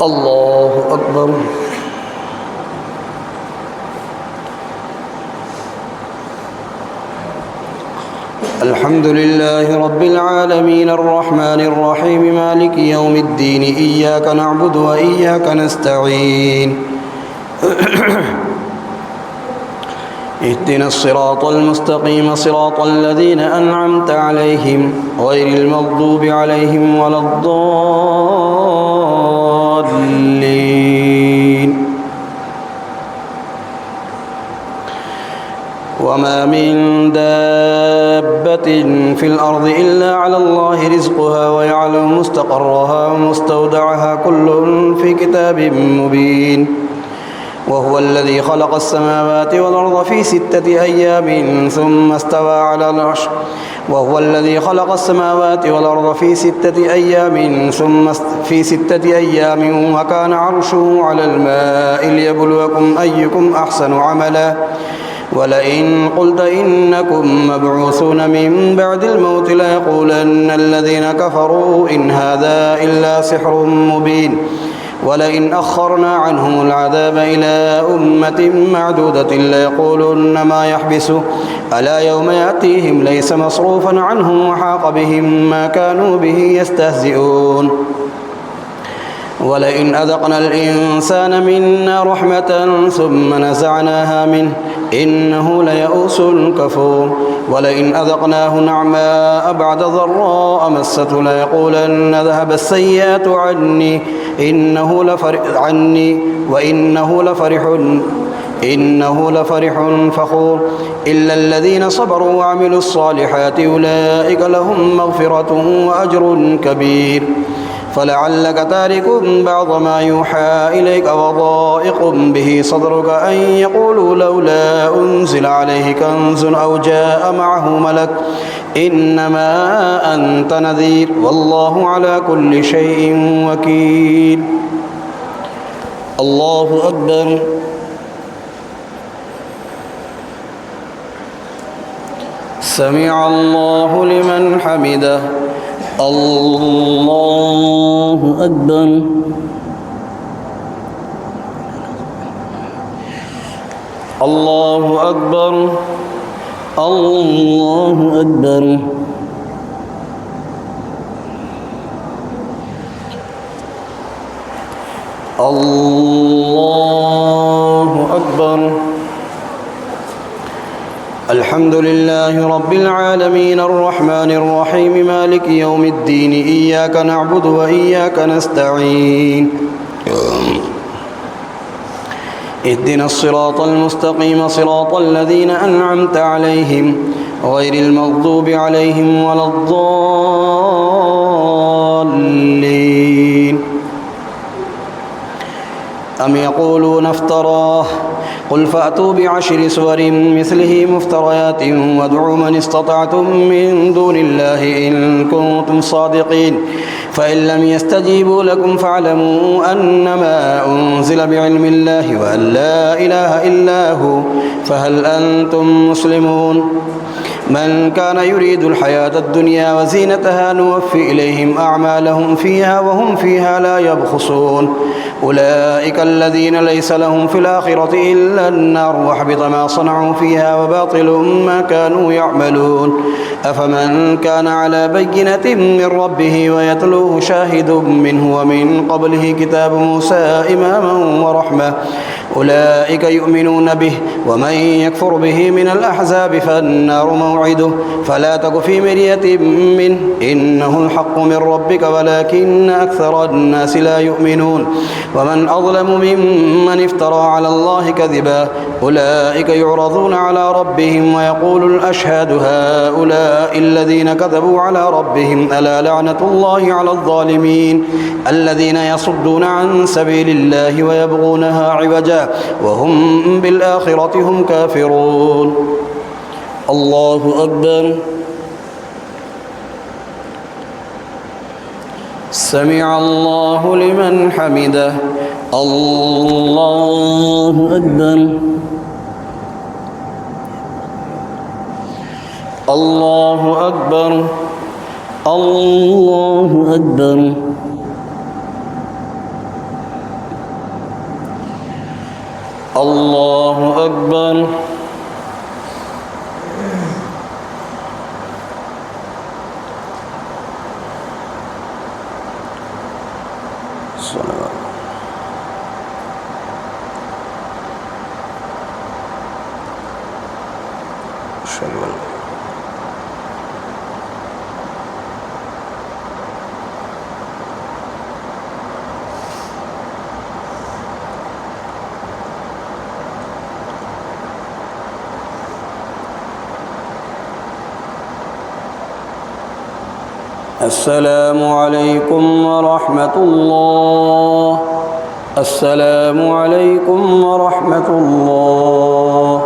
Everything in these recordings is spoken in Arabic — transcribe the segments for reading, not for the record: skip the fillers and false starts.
الله أكبر. الحمد لله رب العالمين الرحمن الرحيم مالك يوم الدين إياك نعبد وإياك نستعين اهدنا الصراط المستقيم صراط الذين أنعمت عليهم غير المغضوب عليهم ولا الضالين. وما من دابة في الأرض إلا على الله رزقها ويعلم مستقرها ومستودعها كل في كتاب مبين. وهو الذي خلق السماوات والأرض في 6 أيام ثم استوى على العرش وهو الذي خلق السماوات والأرض في 6 أيام ثم في 6 أيام وكان عرشه على الماء ليبلوكم أيكم أحسن عملا. ولئن قلت إنكم مبعوثون من بعد الموت ليقولن الذين كفروا إن هذا إلا سحر مبين. ولئن أخرنا عنهم العذاب إلى أمة معدودة ليقولن ما يحبسه ألا يوم يأتيهم ليس مصروفا عنهم وحاق بهم ما كانوا به يستهزئون. ولئن أذقنا الإنسان منا رحمة ثم نزعناها منه إنه ليئوس كفور. ولئن أذقناه نعماء بعد ضراء مسته ليقولن ذهب السيئات عني إنه لفرح فخور. إلا الذين صبروا وعملوا الصالحات أولئك لهم مغفرة وأجر كبير. فلعلك تارك بعض ما يوحى إليك وضائق به صدرك أن يقولوا لولا أنزل عليه كنز أو جاء معه ملك إنما أنت نذير والله على كل شيء وكيل. الله أكبر. سمع الله لمن حمده. الله أكبر. الله أكبر. الله أكبر. الله أكبر. الحمد لله رب العالمين الرحمن الرحيم مالك يوم الدين إياك نعبد وإياك نستعين اهدنا الصراط المستقيم صراط الذين أنعمت عليهم غير المغضوب عليهم ولا الضالين. أم يقولون افتراه قل فأتوا بعشر سور مثله مفتريات وادعوا من استطعتم من دون الله إن كنتم صادقين. فإن لم يستجيبوا لكم فاعلموا أنما أنزل بعلم الله وأن لا إله إلا هو فهل أنتم مسلمون. من كان يريد الحياة الدنيا وزينتها نوفي إليهم أعمالهم فيها وهم فيها لا يبخسون. أولئك الذين ليس لهم في الآخرة إلا النار وحبط ما صنعوا فيها وباطل ما كانوا يعملون. أفمن كان على بينة من ربه ويتلوه شاهد منه ومن قبله كتاب موسى إماما ورحمة أولئك يؤمنون به ومن يكفر به من الأحزاب فالنار موعده فلا تك في مرية منه إنه الحق من ربك ولكن أكثر الناس لا يؤمنون. ومن أظلم ممن افترى على الله كذبا أولئك يعرضون على ربهم ويقول الأشهاد هؤلاء الذين كذبوا على ربهم ألا لعنة الله على الظالمين الذين يصدون عن سبيل الله ويبغونها عوجا وهم بالآخرة هم كافرون. الله أكبر. سمع الله لمن حمده. الله أكبر. الله أكبر. الله أكبر. الله أكبر. السلام عليكم ورحمة الله. السلام عليكم ورحمة الله.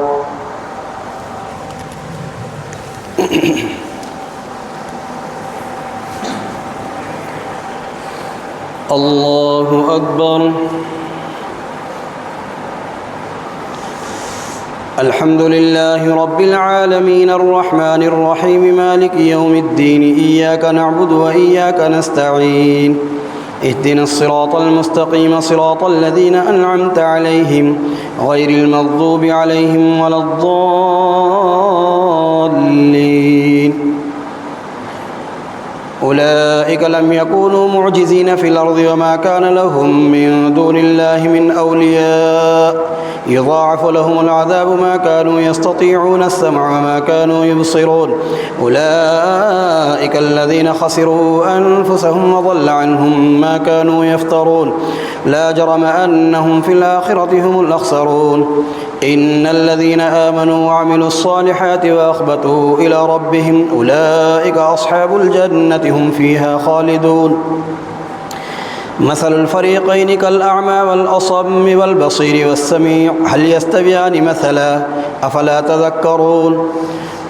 الله أكبر. الحمد لله رب العالمين الرحمن الرحيم مالك يوم الدين إياك نعبد وإياك نستعين اهدنا الصراط المستقيم صراط الذين أنعمت عليهم غير المغضوب عليهم ولا الضالين. أولئك لم يكونوا معجزين في الأرض وما كان لهم من دون الله من أولياء يضاعف لهم العذاب ما كانوا يستطيعون السمع وما كانوا يبصرون. أولئك الذين خسروا أنفسهم وضل عنهم ما كانوا يفترون. لا جرم أنهم في الآخرة هم الأخسرون. إن الذين آمنوا وعملوا الصالحات وأخبتوا إلى ربهم أولئك أصحاب الجنة هم فيها خالدون. مثل الفريقين كالأعمى والأصم والبصير والسميع هل يستويان مثلا أفلا تذكرون.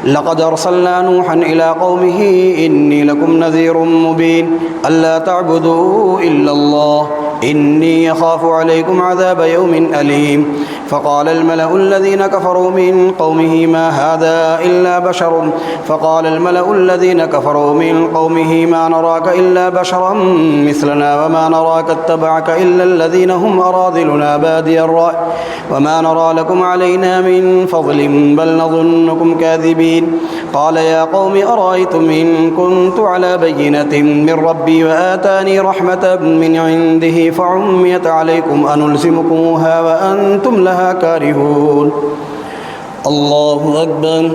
لقد أرسلنا نوحا إلى قومه إني لكم نذير مبين ألا تعبدوا إلا الله إني يخاف عليكم عذاب يوم أليم. فقال الملأ الذين كفروا من قومه ما هذا إلا بشر ما نراك إلا بشرا مثلنا وما نراك اتبعك إلا الذين هم أراذلنا بادي الرأي وما نرى لكم علينا من فضل بل نظنكم كاذبين. قال يا قوم أرأيتم إن كنت على بينة من ربي وآتاني رحمة من عنده فعميت عليكم أنلزمكموها وأنتم لها كارهون. الله أكبر.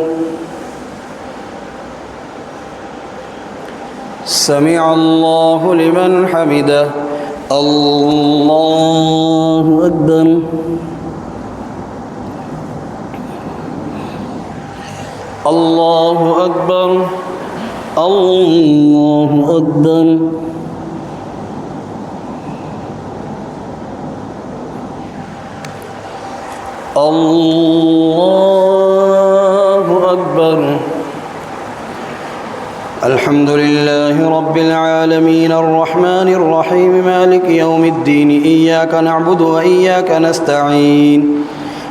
سمع الله لمن حمده. الله أكبر. الله أكبر. الله أكبر. الله أكبر. الحمد لله رب العالمين الرحمن الرحيم مالك يوم الدين إياك نعبد وإياك نستعين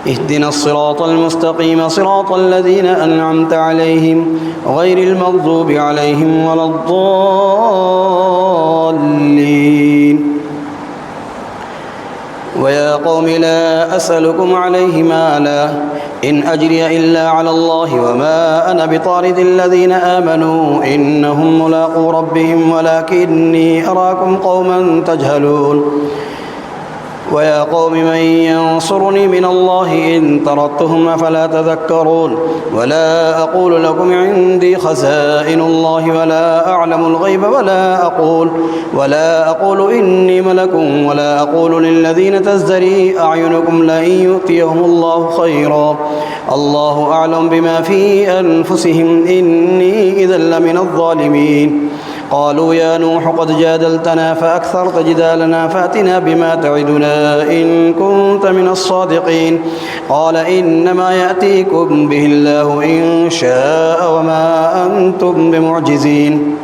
اهدنا الصراط المستقيم صراط الذين أنعمت عليهم غير المغضوب عليهم ولا الضالين. ويا قوم لا أسألكم عليه مالا إن أجري إلا على الله وما أنا بطارد الذين آمنوا إنهم ملاقو ربهم ولكني أراكم قوما تجهلون. ويا قوم من ينصرني من الله إن طردتهم أفلا تذكرون. ولا أقول لكم عندي خزائن الله ولا أعلم الغيب ولا أقول إني ملك ولا أقول للذين تزدري أعينكم لئن يؤتيهم الله خيرا الله أعلم بما في أنفسهم إني إذا لمن الظالمين. قالوا يا نوح قد جادلتنا فأكثرت جدالنا فأتنا بما تعدنا إن كنت من الصادقين. قال إنما يأتيكم به الله إن شاء وما أنتم بمعجزين.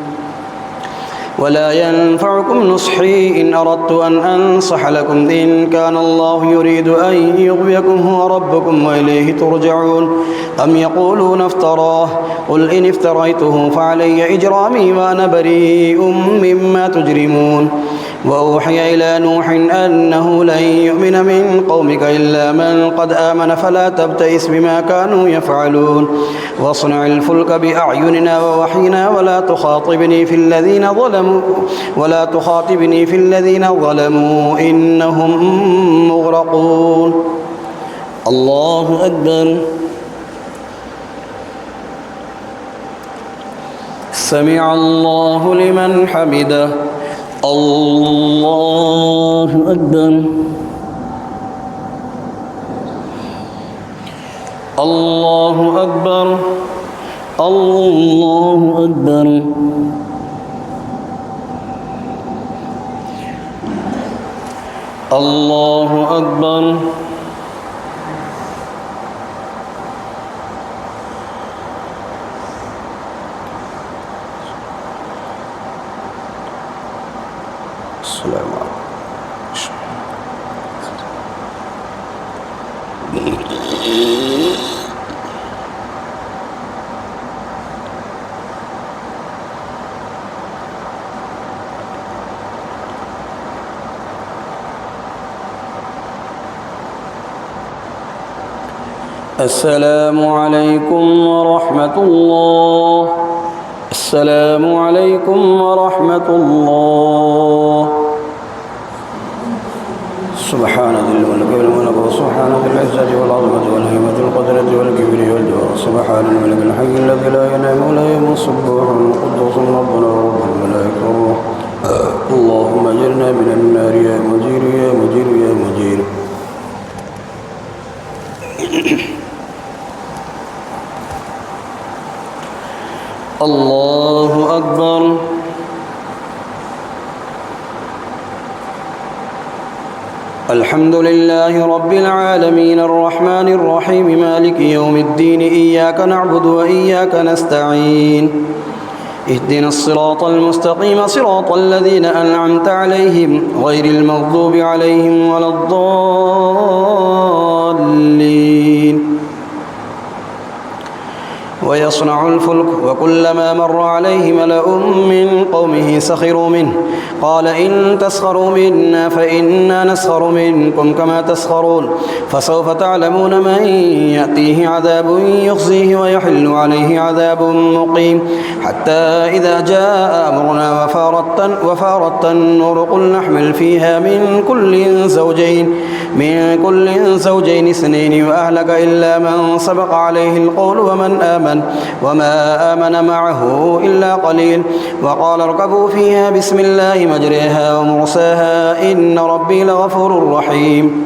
ولا ينفعكم نصحي إن أردت أن أنصح لكم إن كان الله يريد أن يغويكم هو ربكم وإليه ترجعون. أم يقولون افتراه قل إن افتريته فعلي إجرامي وأنا بريء مما تجرمون. وأوحي إلى نوح أنه لن يؤمن من قومك إلا من قد آمن فلا تبتئس بما كانوا يفعلون واصنع الفلك بأعيننا ووحينا ولا تخاطبني في الذين ظلموا إنهم مغرقون. الله أكبر. سمع الله لمن حمده. الله أكبر. الله أكبر. الله أكبر. الله أكبر. السلام السلام عليكم ورحمة الله. السلام عليكم ورحمة الله. سبحان ذي الملك والملك وسبحان ذي العزة والعظمة والهيبة القدرة والكبر والجبار. سبحان الملك الحي الذي لا ينام ولا يموت سبوح قدوس ربنا ورب الملائكة والروح. اللهم اجرنا من النار يا مجير يا مجير يا مجير. الله أكبر. الحمد لله رب العالمين الرحمن الرحيم مالك يوم الدين إياك نعبد وإياك نستعين اهدنا الصراط المستقيم صراط الذين أنعمت عليهم غير المغضوب عليهم ولا الضالين. ويصنع الفلك وكلما مر عليه ملأ من قومه سخروا منه قال إن تسخروا منا فإنا نسخر منكم كما تسخرون فسوف تعلمون من يأتيه عذاب يخزيه ويحل عليه عذاب مقيم حتى إذا جاء أمرنا وفارت النور قل نحمل فيها من كل زوجين اثنين وأهلك إلا من سبق عليه القول وما آمن معه إلا قليل. وقال اركبوا فيها بسم الله مجريها ومرساها إن ربي لغفور رحيم.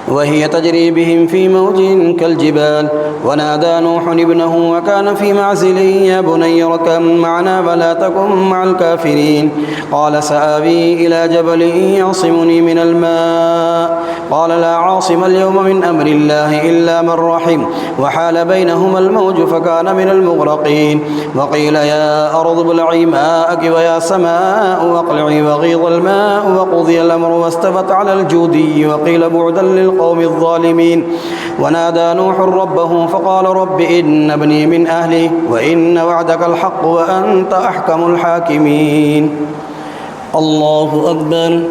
وهي تجري بهم في موج كالجبال ونادى نوح ابنه وكان في معزل يا بني اركب معنا ولا تكن مع الكافرين قال سآوي إلى جبل يعصمني من الماء قال لا عاصم اليوم من أمر الله إلا من رحم وحال بينهما الموج فكان من المغرقين. وقيل يا أرض ابلعي ماءك ويا سماء واقلعي وغيض الماء وقضي الأمر واستوت على الجودي وقيل بعدا للقوم الظالمين. ونادى نوح ربه فقال رب إن ابني من أهلي وإن وعدك الحق وأنت أحكم الحاكمين. الله أكبر.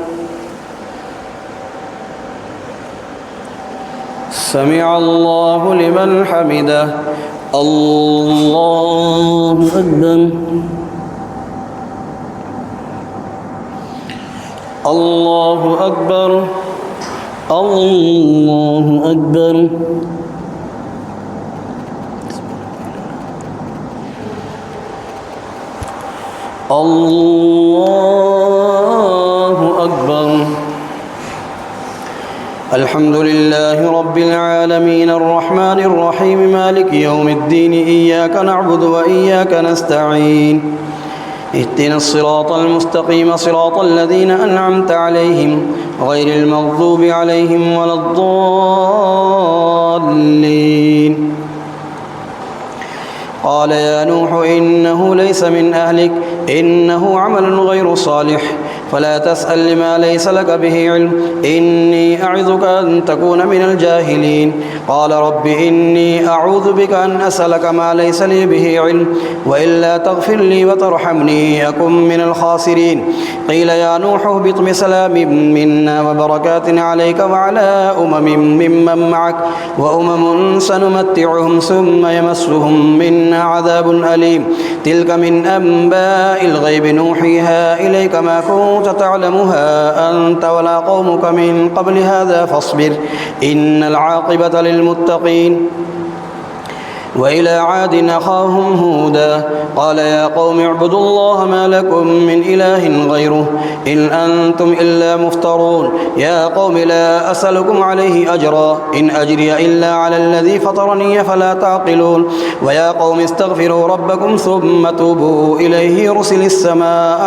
سمع الله لمن حمده. الله أكبر. الله أكبر. الله أكبر. الله أكبر. الحمد لله رب العالمين الرحمن الرحيم مالك يوم الدين إياك نعبد وإياك نستعين اهدنا الصراط المستقيم صراط الذين أنعمت عليهم غير المغضوب عليهم ولا الضالين. قال يا نوح إنه ليس من أهلك إنه عمل غير صالح فلا تسأل لما ليس لك به علم إني أعظك أن تكون من الجاهلين قال رب إني أعوذ بك أن أسألك ما ليس لي به علم وإلا تغفر لي وترحمني أكن من الخاسرين قيل يا نوح اهبط بسلام منا وبركات عليك وعلى ممن معك وأمم سنمتعهم ثم يمسهم منا عذاب أليم تلك من أنباء الغيب نوحيها إليك ما كنت تعلمها أنت ولا قومك من قبل هذا فاصبر إن العاقبة للمتقين وإلى عاد أخاهم هودا قال يا قوم اعبدوا الله ما لكم من إله غيره إن أنتم إلا مفترون يا قوم لا أسألكم عليه أجرا إن أجري إلا على الذي فطرني فلا تعقلون ويا قوم استغفروا ربكم ثم توبوا إليه يرسل السماء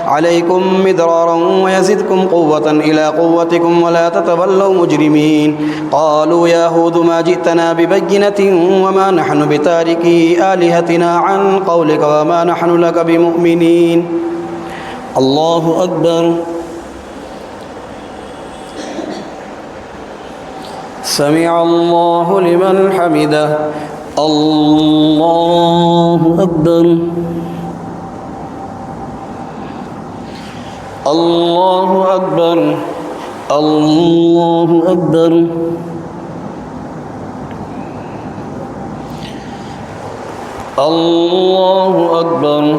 عليكم مدرارا ويزدكم قوة إلى قوتكم ولا تتولوا مجرمين قالوا يا هود ما جئتنا ببينة وما نحن بتاركي آلهتنا عن قولك وما نحن لك بمؤمنين الله أكبر سمع الله لمن حمده الله أكبر الله أكبر الله أكبر الله أكبر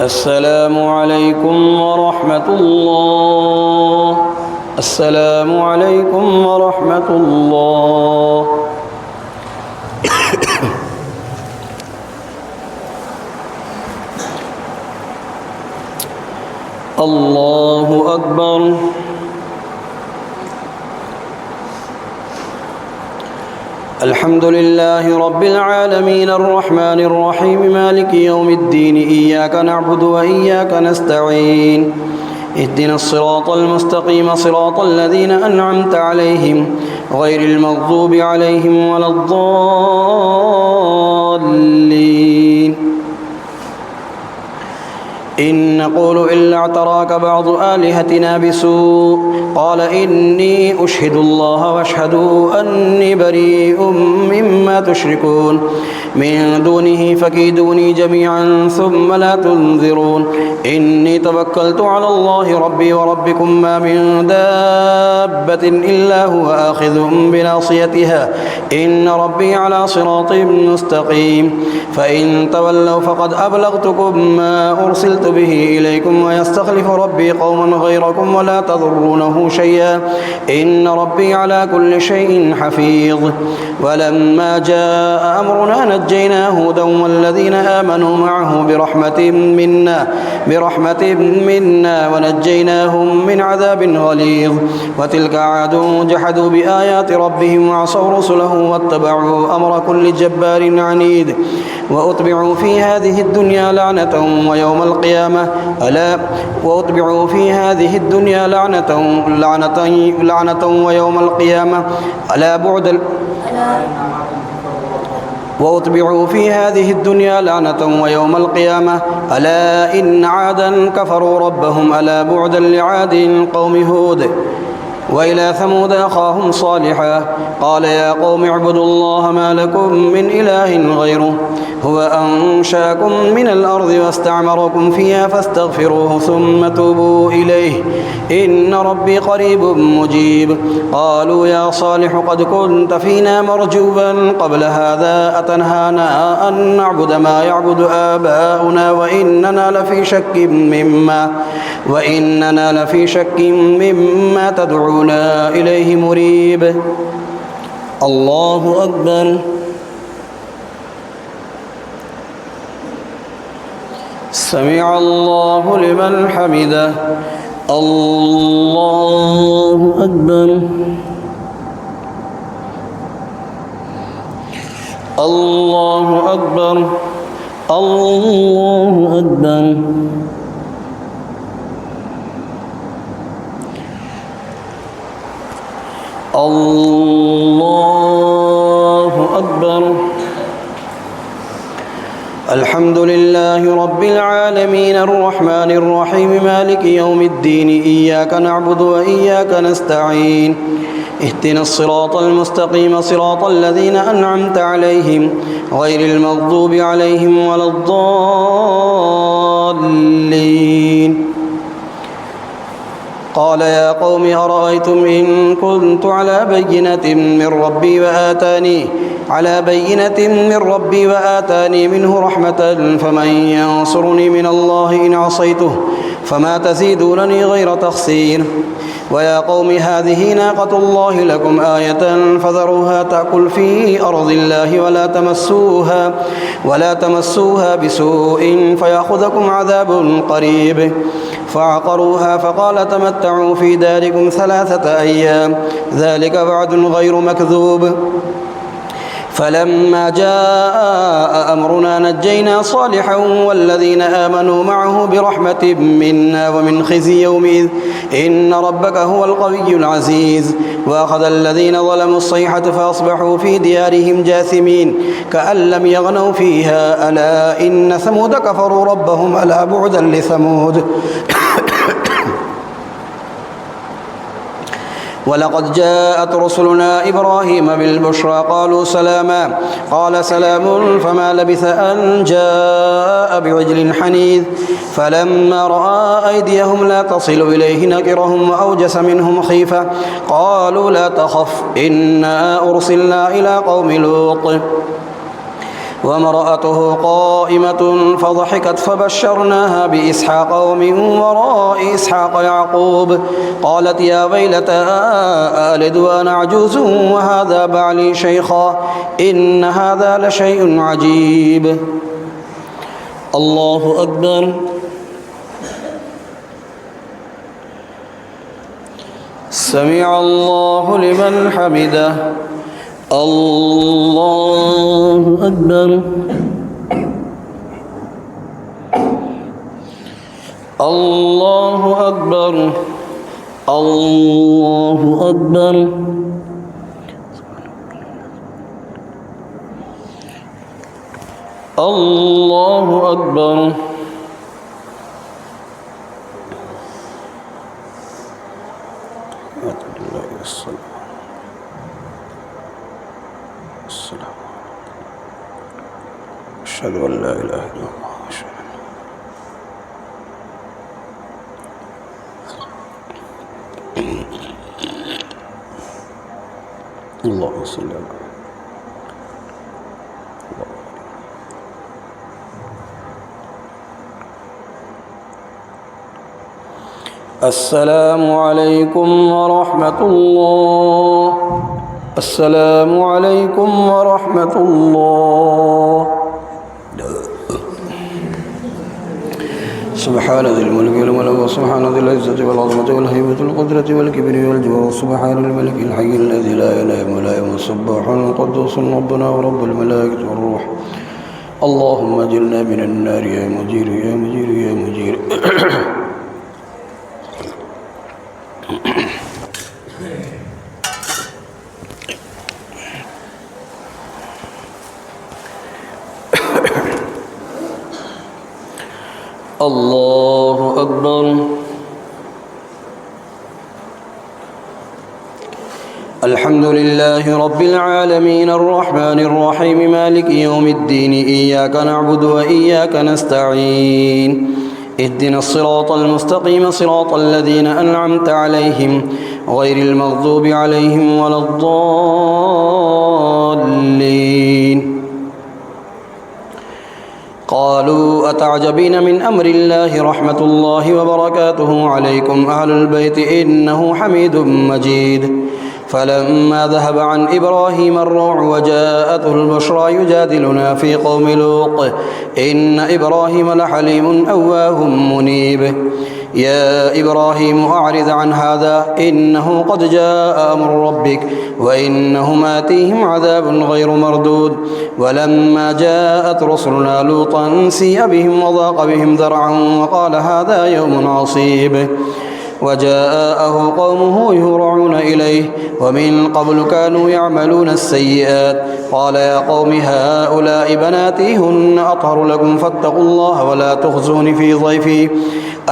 السلام عليكم ورحمة الله السلام عليكم ورحمة الله الله أكبر الحمد لله رب العالمين الرحمن الرحيم مالك يوم الدين إياك نعبد وإياك نستعين اهدنا الصراط المستقيم صراط الذين أنعمت عليهم غير المغضوب عليهم ولا الضالين إن نقول إلا اعتراك بعض آلهتنا بسوء قال إني أشهد الله واشهدوا أني بريء مما تشركون من دونه فكيدوني جميعا ثم لا تنذرون إني توكلت على الله ربي وربكم ما من دابة إلا هو آخذ بناصيتها إن ربي على صراط مستقيم فإن تولوا فقد أبلغتكم ما أرسلت به إليكم ويستخلف ربي قوما غيركم ولا تضرونه شيئا إن ربي على كل شيء حفيظ ولما جاء أمرنا نجينا هودا والذين آمنوا معه برحمة منا ونجيناهم من عذاب غليظ وتلك عاد جحدوا بآيات ربهم وعصوا رسله واتبعوا أمر كل جبار عنيد وأتبعوا في هذه الدنيا لعنة ويوم القيامة وأتبعوا في هذه الدنيا لعنة ويوم القيامة وأتبعوا في هذه الدنيا لعنة ويوم القيامة ألا إن عادا كفروا ربهم ألا بعدا لعاد قوم هود وإلى ثمود أخاهم صالحا قال يا قوم اعبدوا الله ما لكم من إله غيره هو أنشأكم من الأرض واستعمركم فيها فاستغفروه ثم توبوا إليه إن ربي قريب مجيب قالوا يا صالح قد كنت فينا مرجوبا قبل هذا أتنهانا أن نعبد ما يعبد آباؤنا وإننا لفي شك مما تدعونا إليه مريب الله أكبر سمع الله لمن حمده الله أكبر الله أكبر الله أكبر الله أكبر الحمد لله رب العالمين الرحمن الرحيم مالك يوم الدين إياك نعبد وإياك نستعين اهدنا الصراط المستقيم صراط الذين أنعمت عليهم غير المغضوب عليهم ولا الضالين قال يا قوم أرأيتم إن كنت على بينة من ربي وآتاني منه رحمة فمن ينصرني من الله إن عصيته فما تزيدونني غير تخسير ويا قوم هذه ناقة الله لكم آية فذروها تأكل في أرض الله ولا تمسوها بسوء فيأخذكم عذاب قريب فعقروها فقال تمتعوا في داركم 3 أيام ذلك وعد غير مكذوب فلما جاء أمرنا نجينا صالحا والذين آمنوا معه برحمة منا ومن خزي يومئذ إن ربك هو القوي العزيز وأخذ الذين ظلموا الصيحة فأصبحوا في ديارهم جاثمين كأن لم يغنوا فيها ألا إن ثمود كفروا ربهم ألا بعدا لثمود ولقد جاءت رسلنا إبراهيم بالبشرى قالوا سلاما قال سلام فما لبث أن جاء بعجل حنيذ فلما رأى أيديهم لا تصل إليه نكرهم وأوجس منهم خيفة قالوا لا تخف إنا أرسلنا إلى قوم لوط وامرأته قائمة فضحكت فبشرناها بإسحاق ومن وراء إسحاق يعقوب قالت يا ويلتى ألد وأنا عجوز وهذا بعلي شيخا إن هذا لشيء عجيب الله أكبر سمع الله لمن حمده الله أكبر الله أكبر الله أكبر الله أكبر أشهد أن لا إله إلا الله اللهم صل على السلام عليكم ورحمة الله السلام عليكم ورحمة الله سبحان ذي الملك والملك سبحان ذي العزة والعظمة والهيبة والقدرة والكبر والجبروت سبحان الملك الحي الذي لا إله ولا يموت سبح القدوس ربنا ورب الملائكة والروح اللهم اجرنا من النار يا مجير يا مجير يا مجير الله أكبر الحمد لله رب العالمين الرحمن الرحيم مالك يوم الدين إياك نعبد وإياك نستعين اهدنا الصراط المستقيم صراط الذين أنعمت عليهم غير المغضوب عليهم ولا الضالين قالوا أتعجبين من أمر الله رحمة الله وبركاته عليكم أهل البيت إنه حميد مجيد فلما ذهب عن إبراهيم الروع وجاءته البشرى يجادلنا في قوم لوط إن إبراهيم لحليم أواه منيب يا إبراهيم أعرض عن هذا إنه قد جاء أمر ربك وإنهم آتيهم عذاب غير مردود ولما جاءت رسلنا لوطا سيء بهم وضاق بهم ذرعا وقال هذا يوم عصيب وجاءه قومه يهرعون إليه ومن قبل كانوا يعملون السيئات قال يا قوم هؤلاء بناتي هن أطهر لكم فاتقوا الله ولا تخزون في ضيفي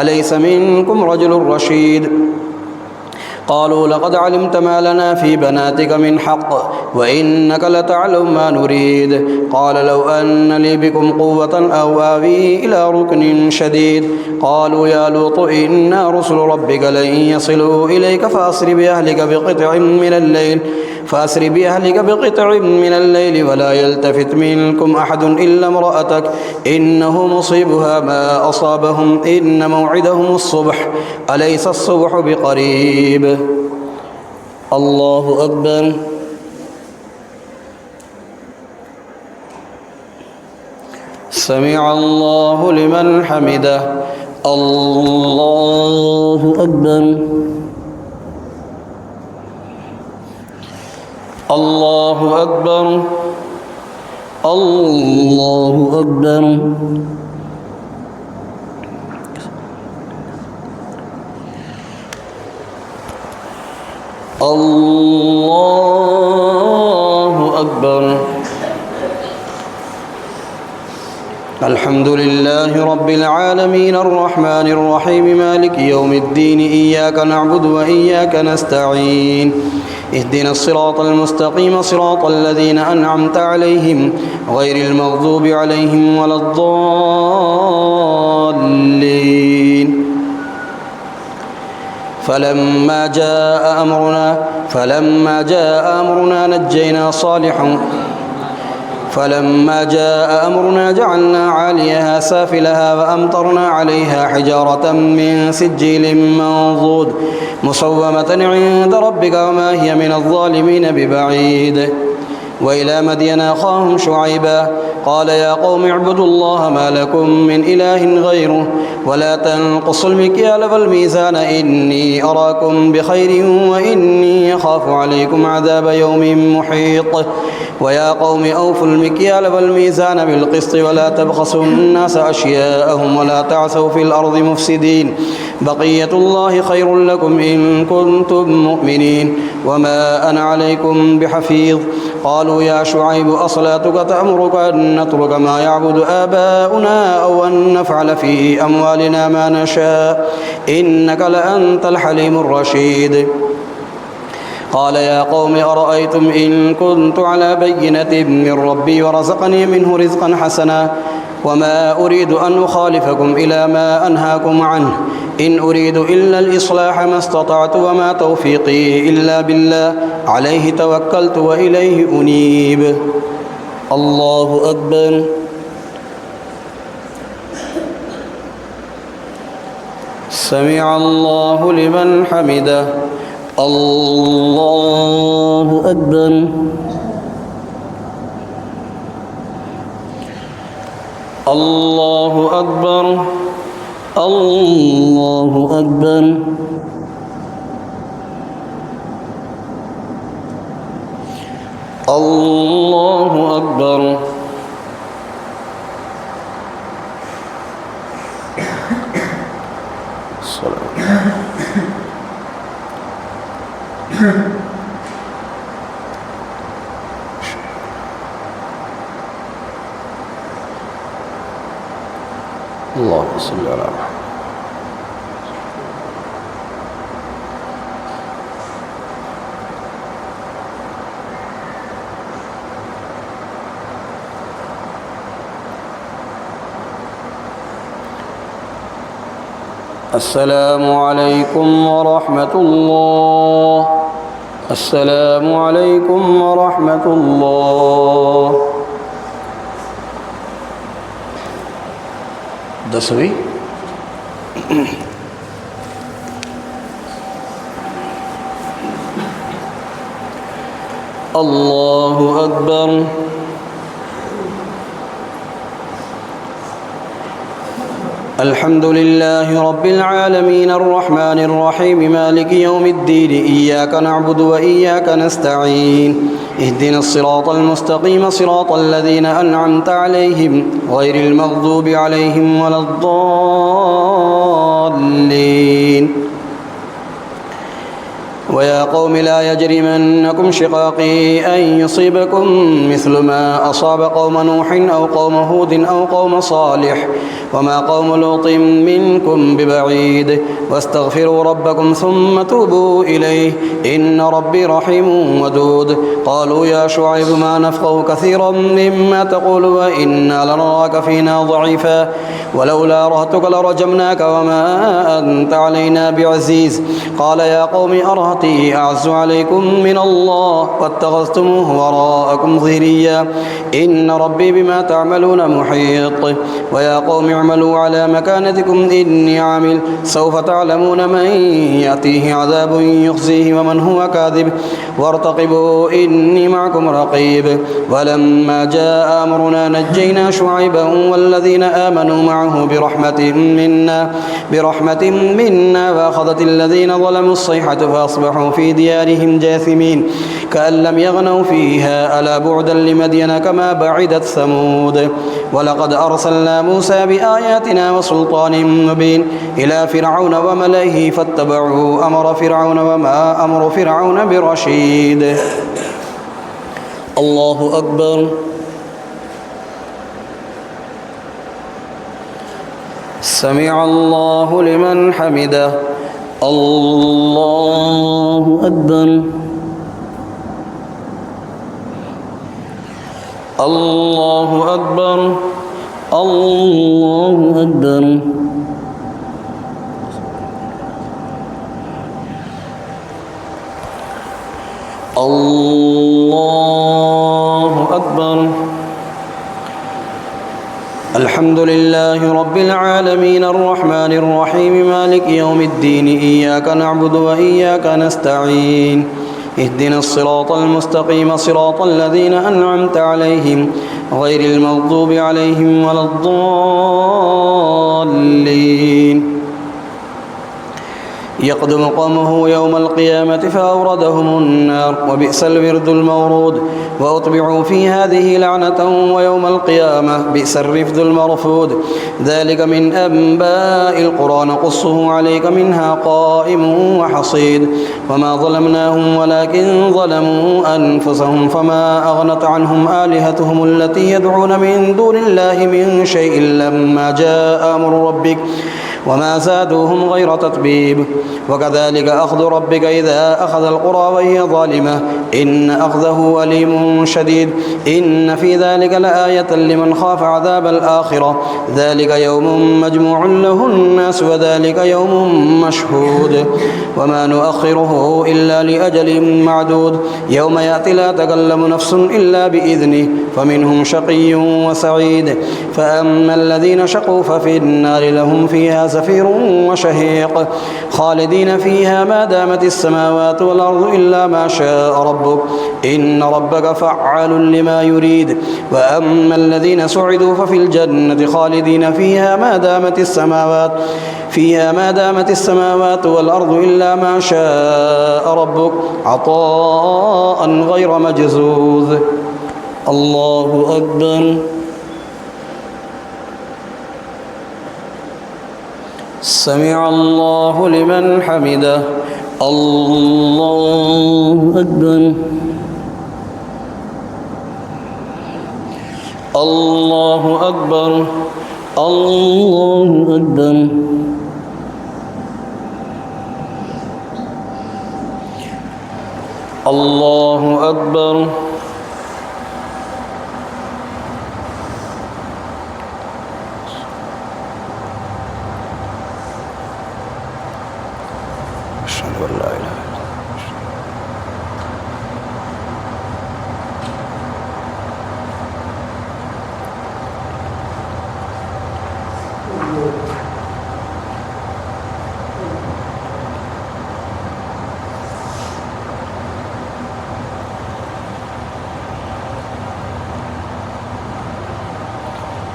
أليس منكم رجل رشيد قالوا لقد علمت ما لنا في بناتك من حق وإنك لتعلم ما نريد قال لو أن لي بكم قوة أو آوي إلى ركن شديد قالوا يا لوط إنا رسل ربك لن يصلوا إليك فأسر بأهلك بقطع من الليل ولا يلتفت منكم أحد إلا امرأتك إنه مصيبها ما أصابهم إن موعدهم الصبح أليس الصبح بقريب الله أكبر سمع الله لمن حمده الله أكبر الله أكبر الله أكبر الله أكبر الحمد لله رب العالمين الرحمن الرحيم مالك يوم الدين إياك نعبد وإياك نستعين اهدنا الصراط المستقيم صراط الذين أنعمت عليهم غير المغضوب عليهم ولا الضالين فلما جاء أمرنا جعلنا عاليها سافلها وأمطرنا عليها حجارة من سجيل منضود مسومة عند ربك وما هي من الظالمين ببعيد وإلى مدين أخاهم شعيبا قال يا قوم اعبدوا الله ما لكم من إله غيره ولا تنقصوا المكيال والميزان إني أراكم بخير وإني أخاف عليكم عذاب يوم محيط ويا قوم أوفوا المكيال والميزان بالقسط ولا تبخسوا الناس أشياءهم ولا تعثوا في الأرض مفسدين بقية الله خير لكم إن كنتم مؤمنين وما أنا عليكم بحفيظ قالوا يا شعيب أصلاتك تأمرك أن نترك ما يعبد آباؤنا أو أن نفعل في أموالنا ما نشاء إنك لأنت الحليم الرشيد قال يا قوم أرأيتم إن كنت على بينة من ربي ورزقني منه رزقا حسنا وما أريد أن أخالفكم إلى ما أنهاكم عنه إن أريد إلا الإصلاح ما استطعت وما توفيقي إلا بالله عليه توكلت وإليه أنيب الله أكبر سمع الله لمن حمده الله أكبر الله أكبر الله أكبر الله أكبر اللهم صل على محمد السلام عليكم ورحمة الله السلام عليكم ورحمة الله دسوي الله أكبر الحمد لله رب العالمين الرحمن الرحيم مالك يوم الدين إياك نعبد وإياك نستعين اهدنا الصراط المستقيم صراط الذين أنعمت عليهم غير المغضوب عليهم ولا الضالين ويا قوم لا يجرمنكم شقاقي أن يصيبكم مثل ما أصاب قوم نوح أو قوم هود أو قوم صالح وما قوم لوط منكم ببعيد واستغفروا ربكم ثم توبوا إليه إن ربي رحيم ودود قالوا يا شعيب ما نفقه كثيرا مما تقول وإنا لنراك فينا ضعيفا ولولا رهتك لرجمناك وما أنت علينا بعزيز قال يا قوم أرهتي أعز عليكم من الله واتخذتموه وراءكم ظهريا إن ربي بما تعملون محيط ويا قوم اعملوا على مكانتكم إني عامل سوف تعلمون من يأتيه عذاب يخزيه ومن هو كاذب وارتقبوا إني معكم رقيب ولما جاء أمرنا نجينا شعيبا والذين آمنوا معه برحمة منا وأخذت الذين ظلموا الصيحة فأصبحوا في ديارهم جاثمين كأن لم يغنوا فيها ألا بعدا لمدين كما بعدت ثمود ولقد أرسلنا موسى بآياتنا وسلطان مبين إلى فرعون وملئه فاتبعوا أمر فرعون وما أمر فرعون برشيد الله أكبر سمع الله لمن حمده الله أكبر الله أكبر الله أكبر الله أكبر الحمد لله رب العالمين الرحمن الرحيم مالك يوم الدين إياك نعبد وإياك نستعين اهدنا الصراط المستقيم صراط الذين أنعمت عليهم غير المغضوب عليهم ولا الضالين يقدم قومه يوم القيامة فأوردهم النار وبئس الورد المورود وأتبعوا في هذه لعنة ويوم القيامة بئس الرفد المرفود ذلك من أنباء القرى نقصه عليك منها قائم وحصيد وما ظلمناهم ولكن ظلموا أنفسهم فما أغنت عنهم آلهتهم التي يدعون من دون الله من شيء لما جاء أمر ربك وما زادوهم غير تتبيب وكذلك أخذ ربك إذا أخذ القرى وهي ظالمة إن أخذه أليم شديد إن في ذلك لآية لمن خاف عذاب الآخرة ذلك يوم مجموع له الناس وذلك يوم مشهود وما نؤخره إلا لأجل معدود يوم يأتي لا تكلم نفس إلا بإذنه فمنهم شقي وسعيد فأما الذين شقوا ففي النار لهم فيها زفير وشهيق خالدين فيها ما دامت السماوات والأرض إلا ما شاء ربك إن ربك فعال لما يريد وأما الذين سعدوا ففي الجنة خالدين فيها ما دامت السماوات والأرض إلا ما شاء ربك عطاء غير مجزوز الله أكبر سمع الله لمن حمده الله أكبر الله أكبر الله أكبر الله أكبر أشهد أن لا إله إلا الله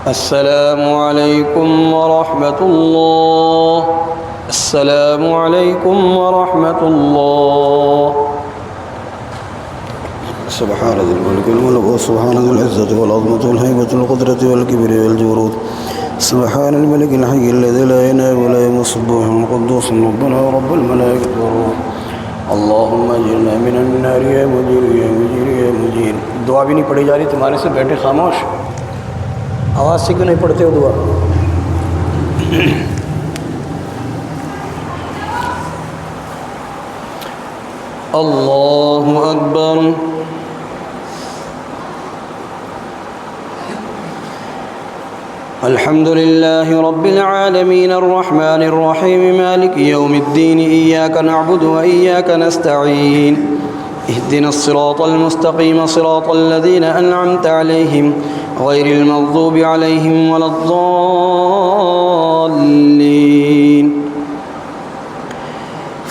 السلام عليكم ورحمة الله. السلام عليكم ورحمة الله. سبحان ذي الملك والملك وسبحان ذي العزة والعظمة والهيبة والقدرة والكبر والجبروت. سبحان الملك الحي الذي لا ينام ولا يموت سبوح القدوس ربنا ورب الملائكة والروح. اللهم اجرنا من النار يا مجير يا مجير يا مجير. दुआ भी नहीं पढ़ी जा रही, तुम्हारे से बैठे खामोश, आवाज़ से क्यों नहीं पढ़ते हो दुआ? अल्लाहु अकबर। الحمد لله رب العالمين الرحمن الرحيم مالك يوم الدين إياك نعبد وإياك نستعين اهدنا الصراط المستقيم صراط الذين أنعمت عليهم غير المغضوب عليهم ولا الضالين.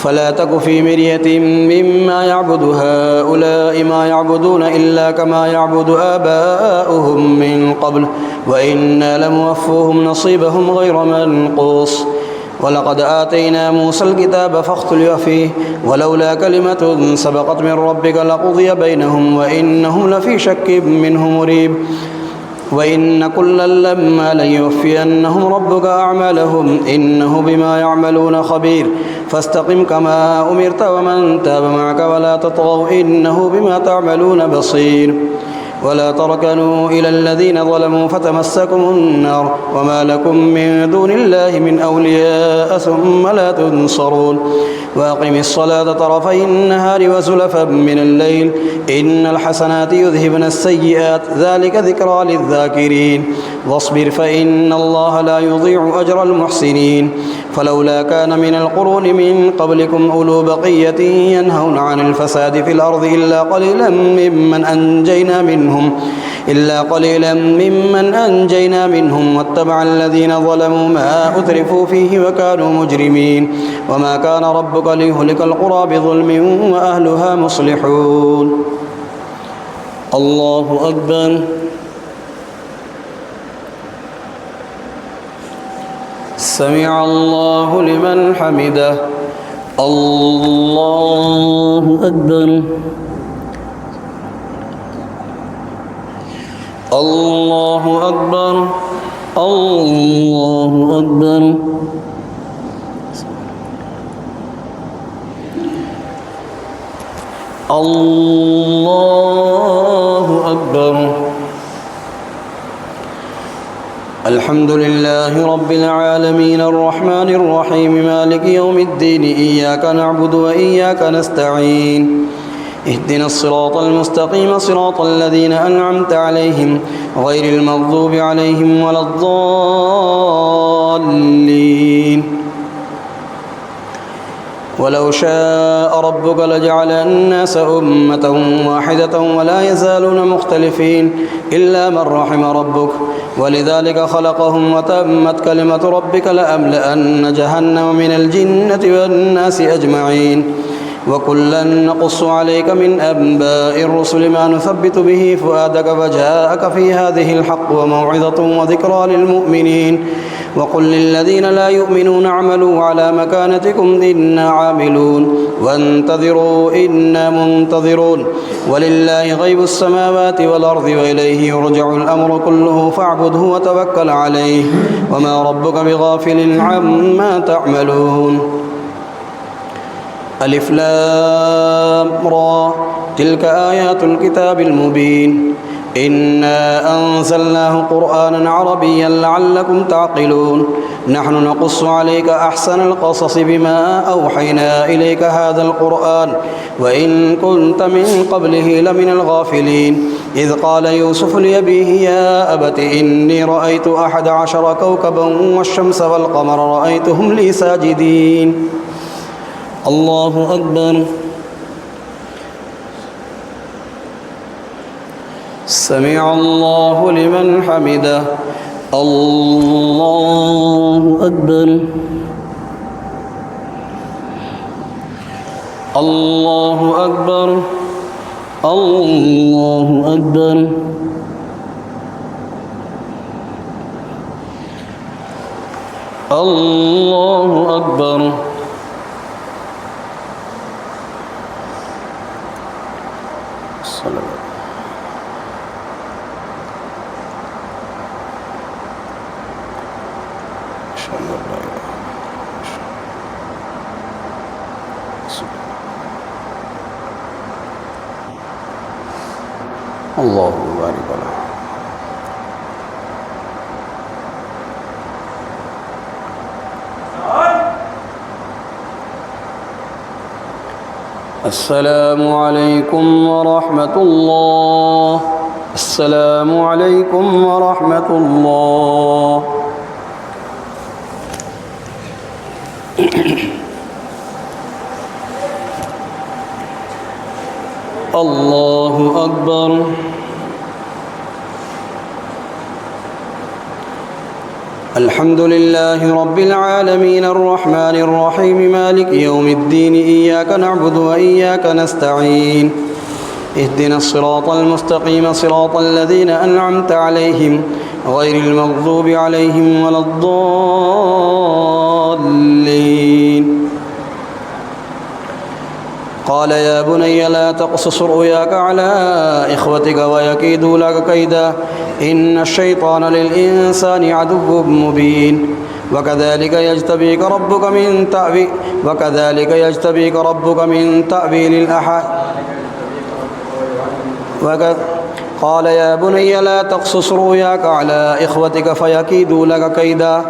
فلا تك في مرية مما يعبد هؤلاء ما يعبدون إلا كما يعبد آباؤهم من قبل وإنا لموفوهم نصيبهم غير منقوص. ولقد آتينا موسى الكتاب فاختلف فيه ولولا كلمة سبقت من ربك لقضي بينهم وإنهم لفي شك منه مريب. وإن كلا لما ليوفينهم ربك أعمالهم إنه بما يعملون خبير. فاستقم كما أمرت ومن تاب معك ولا تطغوا إنه بما تعملون بصير. ولا تركنوا إلى الذين ظلموا فتمسكم النار وما لكم من دون الله من أولياء ثم لا تنصرون. وأقم الصلاة طرفي النهار وزلفا من الليل إن الحسنات يذهبن السيئات ذلك ذكرى للذاكرين. واصبر فإن الله لا يضيع أجر المحسنين. فلولا كان من القرون من قبلكم أولو بقية ينهون عن الفساد في الأرض إلا قليلا ممن أنجينا منهم واتبع الذين ظلموا ما أترفوا فيه وكانوا مجرمين. وما كان ربك ليهلك القرى بظلم وأهلها مصلحون. الله أكبر. سمع الله لمن حمده. الله أكبر. الله أكبر. الله أكبر. الله أكبر. الحمد لله رب العالمين الرحمن الرحيم مالك يوم الدين إياك نعبد وإياك نستعين اهدنا الصراط المستقيم صراط الذين أنعمت عليهم غير المغضوب عليهم ولا الضالين. ولو شاء ربك لجعل الناس أمة واحدة ولا يزالون مختلفين إلا من رحم ربك ولذلك خلقهم وتمت كلمة ربك لأملأن جهنم من الجنة والناس أجمعين. وكلا نقص عليك من أنباء الرسل ما نثبت به فؤادك وجاءك في هذه الحق وموعظة وذكرى للمؤمنين. وقل للذين لا يؤمنون اعملوا على مكانتكم إنا عاملون وانتظروا إنا منتظرون. ولله غيب السماوات والأرض وإليه يرجع الأمر كله فاعبده وتوكل عليه وما ربك بغافل عما تعملون. ألف لام را تلك آيات الكتاب المبين إنا أنزلناه قرآنا عربيا لعلكم تعقلون. نحن نقص عليك أحسن القصص بما أوحينا إليك هذا القرآن وإن كنت من قبله لمن الغافلين. إذ قال يوسف لأبيه يا أبت إني رأيت 11 كوكبا والشمس والقمر رأيتهم لي ساجدين. الله أكبر. سمع الله لمن حمده. الله أكبر. الله أكبر. الله أكبر. الله أكبر. الله بارك له. السلام عليكم ورحمة الله. السلام عليكم ورحمة الله. الله أكبر. الحمد لله رب العالمين الرحمن الرحيم مالك يوم الدين إياك نعبد وإياك نستعين اهدنا الصراط المستقيم صراط الذين أنعمت عليهم غير المغضوب عليهم ولا الضالين. قال يا بني لا تقصص رؤياك على إخوتك ويكيدوا لك كيدا إن الشيطان للإنسان عدو مبين وكذلك يجتبيك ربك من تأويل الأحاديث. قال يا بني لا تقصص رؤياك على إخوتك فيكيدوا لك كيدا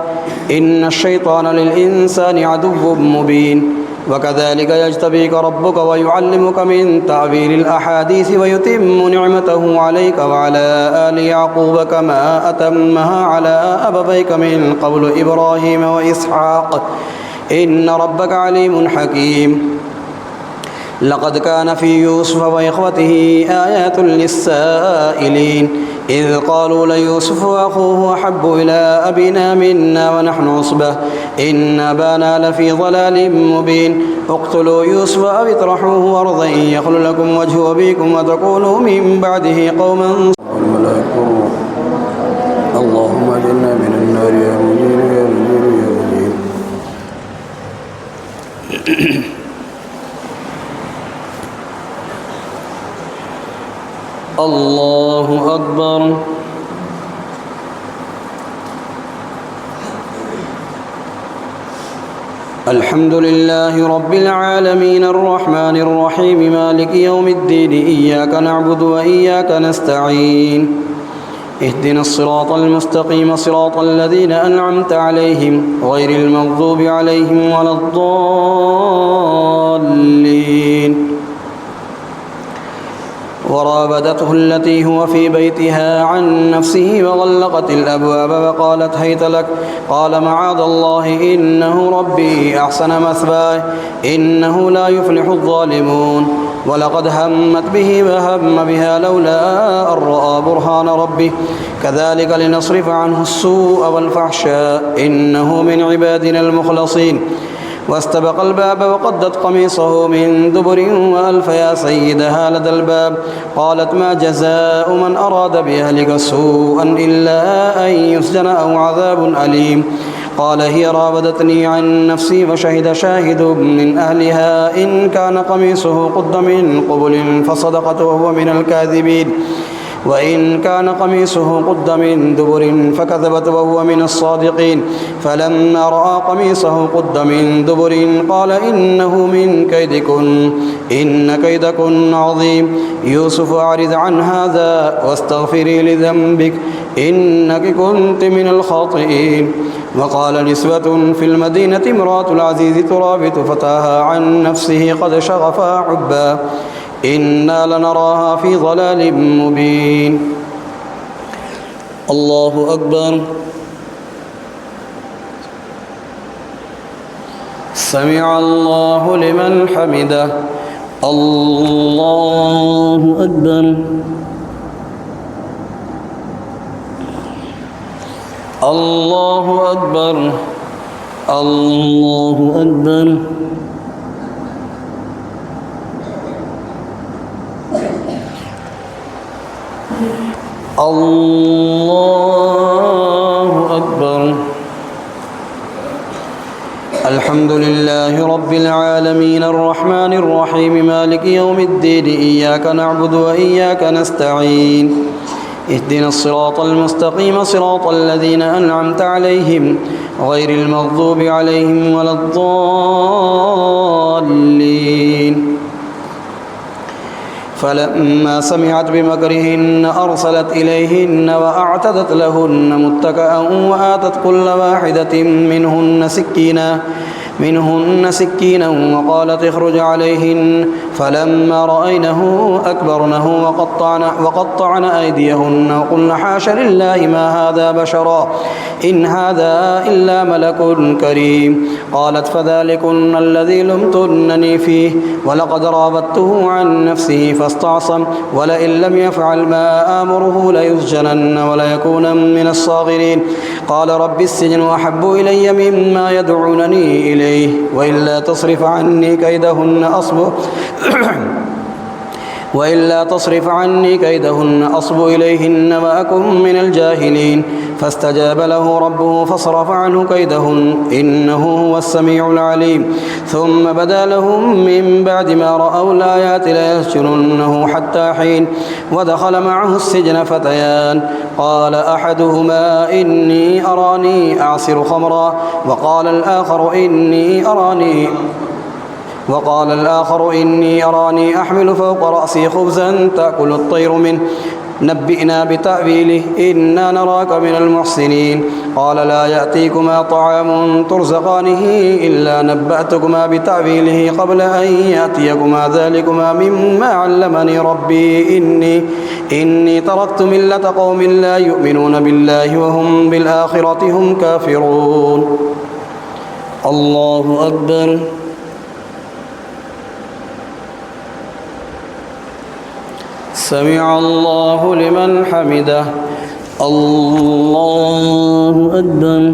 إن الشيطان للإنسان عدو مبين وكذلك يجتبيك ربك ويعلمك من تأويل الأحاديث ويتم نعمته عليك وعلى آل يعقوب كما أتمها على أبويك من قبل إبراهيم وإسحاق إن ربك عليم حكيم. لقد كان في يوسف وإخوته آيات للسائلين إذ قالوا ليوسف وأخوه أحب إلى أبينا منا ونحن عصبة إن أبانا لفي ضلال مبين اقتلوا يوسف أو اطرحوه أرضا يخل لكم وجه أبيكم وتكونوا من بعده قوما اللهم أجرنا من النار يا مجير يا مجير يا مجير. الله أكبر. الحمد لله رب العالمين الرحمن الرحيم مالك يوم الدين إياك نعبد وإياك نستعين اهدنا الصراط المستقيم صراط الذين أنعمت عليهم غير المغضوب عليهم ولا الضالين. وراودته التي هو في بيتها عن نفسه وغلقت الأبواب وقالت هيت لك قال معاذ الله إنه ربي أحسن مثواي إنه لا يفلح الظالمون ولقد همت به وهم بها لولا أن رأى برهان ربه كذلك لنصرف عنه السوء والفحشاء إنه من عبادنا المخلصين. واستبق الباب وقدت قميصه من دبر وألف يا سيدها لدى الباب قالت ما جزاء من أراد بأهلك سوءا إلا أن يسجن أو عذاب أليم. قال هي راودتني عن نفسي وشهد شاهد من أهلها إن كان قميصه قد من قبل فصدقت وهو من الكاذبين وإن كان قميصه قد من دبر فكذبت وهو من الصادقين. فلما رأى قميصه قد من دبر قال إنه من كيدكن إن كيدكن عظيم. يوسف أعرض عن هذا واستغفري لذنبك إنك كنت من الخاطئين. وقال نسوة في المدينة امرأة العزيز تراود فتاها عن نفسه قد شغفها حبا إنا لنراها في ضلال مبين. الله أكبر. سمع الله لمن حمده. الله أكبر. الله أكبر. الله أكبر. الله أكبر. الحمد لله رب العالمين الرحمن الرحيم مالك يوم الدين إياك نعبد وإياك نستعين اهدنا الصراط المستقيم صراط الذين أنعمت عليهم غير المغضوب عليهم ولا الضالين فلما سمعت بمكرهن أرسلت إليهن وأعتدت لهن متكأ وآتت كل واحدة منهن سكينا وقالت اخرج عليهن فلما رأينه أكبرنه وقطعن أيديهن وقلن حاش لله ما هذا بشرا إن هذا إلا ملك كريم قالت فذلكن الذي لمتنني فيه ولقد راودته عن نفسه فاستعصم ولئن لم يفعل ما آمره ليسجنن وليكون من الصاغرين قال رب السجن أحب إلي مما يدعونني إليه وإلا تصرف عني كيدهن أصب إليهن وأكن من الجاهلين فاستجاب له ربه فصرف عنه كيدهن إنه هو السميع العليم ثم بدا لهم من بعد ما رأوا الآيات ليسجننه حتى حين ودخل معه السجن فتيان قال أحدهما إني أراني أعصر خمرا وقال الآخر إني أراني أحمل فوق رأسي خبزا تأكل الطير منه نبئنا بتأويله إنا نراك من المحسنين قال لا يأتيكما طعام ترزقانه إلا نبأتكما بتأويله قبل أن يأتيكما ذلكما مما علمني ربي إني تركت ملة قوم لا يؤمنون بالله وهم بالآخرة هم كافرون الله أكبر سمع الله لمن حمده الله أكبر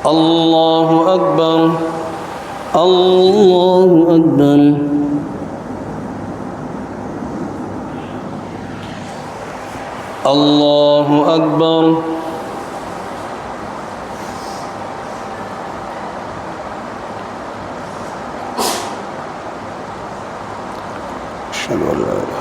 الله أكبر الله أكبر الله أكبر أشهد أن لا إله إلا الله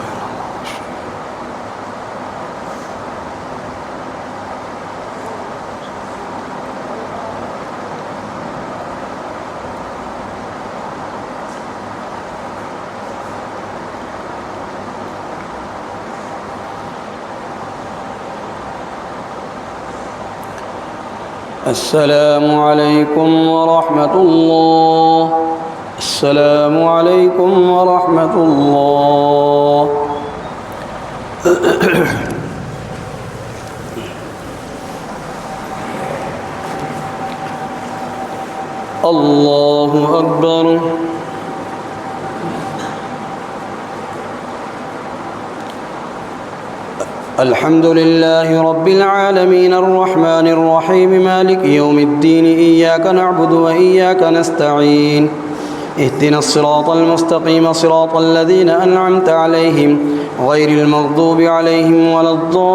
السلام عليكم ورحمة الله السلام عليكم ورحمة الله الله أكبر الحمد لله رب العالمين الرحمن الرحيم مالك يوم الدين إياك نعبد وإياك نستعين اهدنا الصراط المستقيم صراط الذين أنعمت عليهم غير المغضوب عليهم ولا الضالين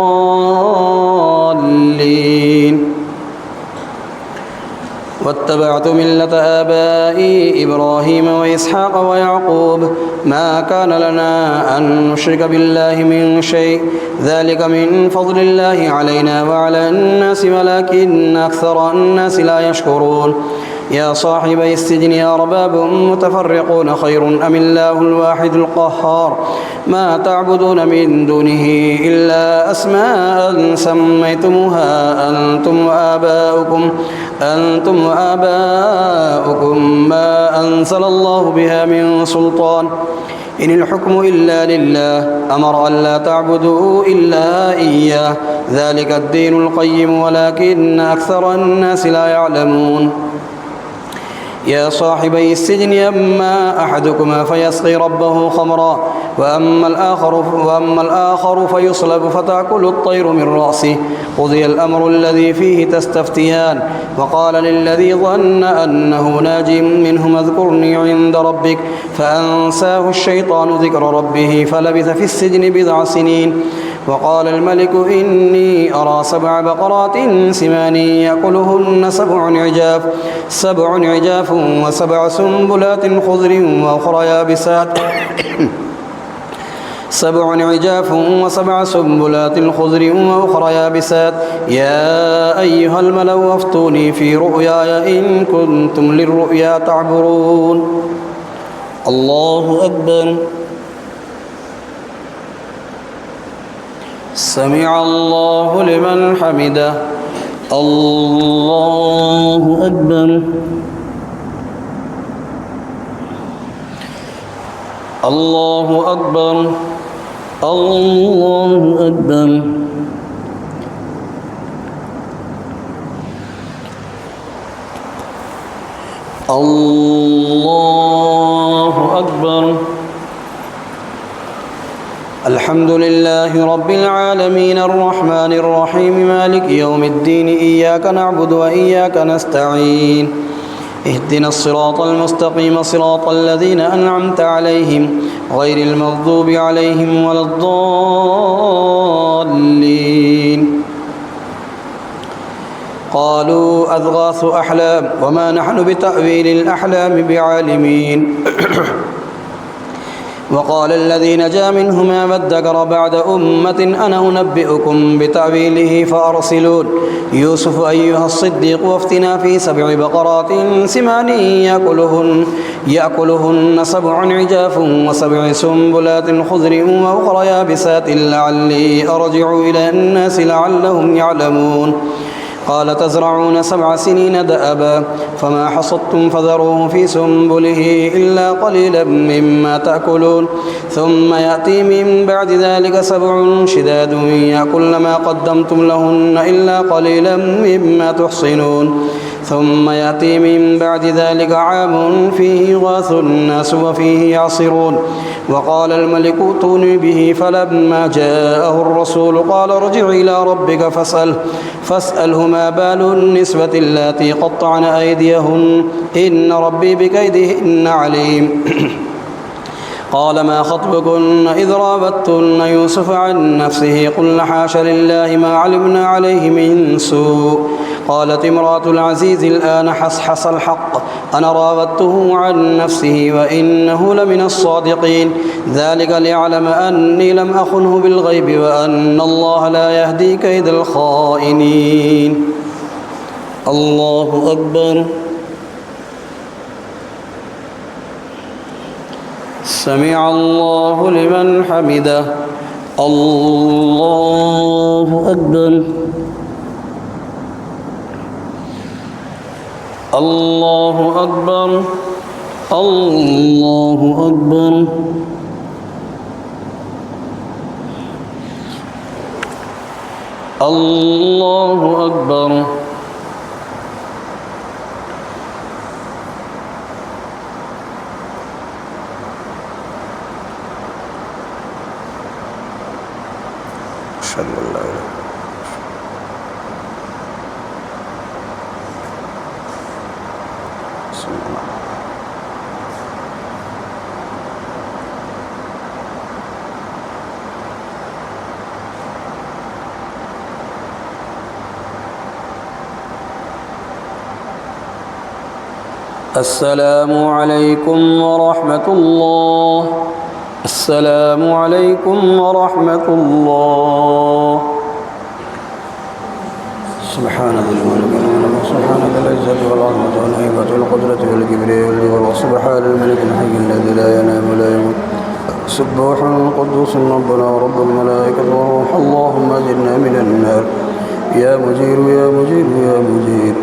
واتبعت ملة آبائي إبراهيم وإسحاق ويعقوب ما كان لنا أن نشرك بالله من شيء ذلك من فضل الله علينا وعلى الناس ولكن أكثر الناس لا يشكرون يا صاحبي السجن أرباب متفرقون خير أم الله الواحد القهار ما تعبدون من دونه إلا أسماء سميتموها أنتم وآباؤكم ما أنزل الله بها من سلطان إن الحكم إلا لله أمر أن لا تعبدوا إلا إياه ذلك الدين القيم ولكن أكثر الناس لا يعلمون يا صاحبي السجن أما أحدكما فيسقي ربه خمرا وأما الآخر فيصلب فتأكل الطير من رأسه قضي الأمر الذي فيه تستفتيان وقال للذي ظن أنه ناج منهما اذكرني عند ربك فأنساه الشيطان ذكر ربه فلبث في السجن 9 سنين وقال الملك إني أرى 7 بقرات سمان يأكلهن 7 عجاف و7 سنبلات خضر وأخرى يابسات 7 عجاف و7 سنبلات خضر وأخرى يابسات يا أيها الملأ أفتوني في رؤياي إن كنتم للرؤيا تعبرون. الله أكبر. سمع الله لمن حمده. الله أكبر. الله أكبر. الله أكبر. الله أكبر. الحمد لله رب العالمين الرحمن الرحيم مالك يوم الدين إياك نعبد وإياك نستعين اهدنا الصراط المستقيم صراط الذين أنعمت عليهم غير المغضوب عليهم ولا الضالين. قالوا أضغاث أحلام وما نحن بتأويل الأحلام بعالمين. وقال الذي نجا منهما وادكر بعد أمة أنا أنبئكم بتأويله فأرسلون يوسف أيها الصديق وافتنا في 7 بقرات سمان يأكلهن 7 عجاف و7 سنبلات خضر وأخرى يابسات لعلي أرجع إلى الناس لعلهم يعلمون. قال تزرعون 7 سنين دأبا فما حصدتم فذروه في سنبله إلا قليلا مما تأكلون ثم يأتي من بعد ذلك 7 شداد يأكلن ما قدمتم لهن إلا قليلا مما تحصنون ثم يأتي من بعد ذلك عام فيه يغاث الناس وفيه يعصرون. وقال الملك ائتوني به فلما جاءه الرسول قال ارجع إلى ربك فاسأله ما بال النسوة اللاتي قطعن أيديهن إن ربي بكيدهن عليم. قال ما خطبكن إذ راوتن يوسف عن نفسه قلن حاش لله ما علمنا عليه من سوء. قالت امرأة العزيز الآن حصحص الحق أنا راودته عن نفسه وإنه لمن الصادقين ذلك ليعلم أني لم أخنه بالغيب وأن الله لا يهدي كيد الخائنين. الله أكبر. سمع الله لمن حمده. الله أكبر. الله أكبر. الله أكبر. الله أكبر. أشهد أن لا إله إلا الله. السلام عليكم ورحمة الله. السلام عليكم ورحمة الله. سبحان ذي الملك سبحان ذي العزة والعظمة والهيبة والقدرة والكبرياء والجبروت سبحان الملك الحي الذي لا ينام ولا يموت سبوح قدوس ربنا ورب الملائكة والروح اللهم أجرنا من النار يا مجير يا مجير يا مجير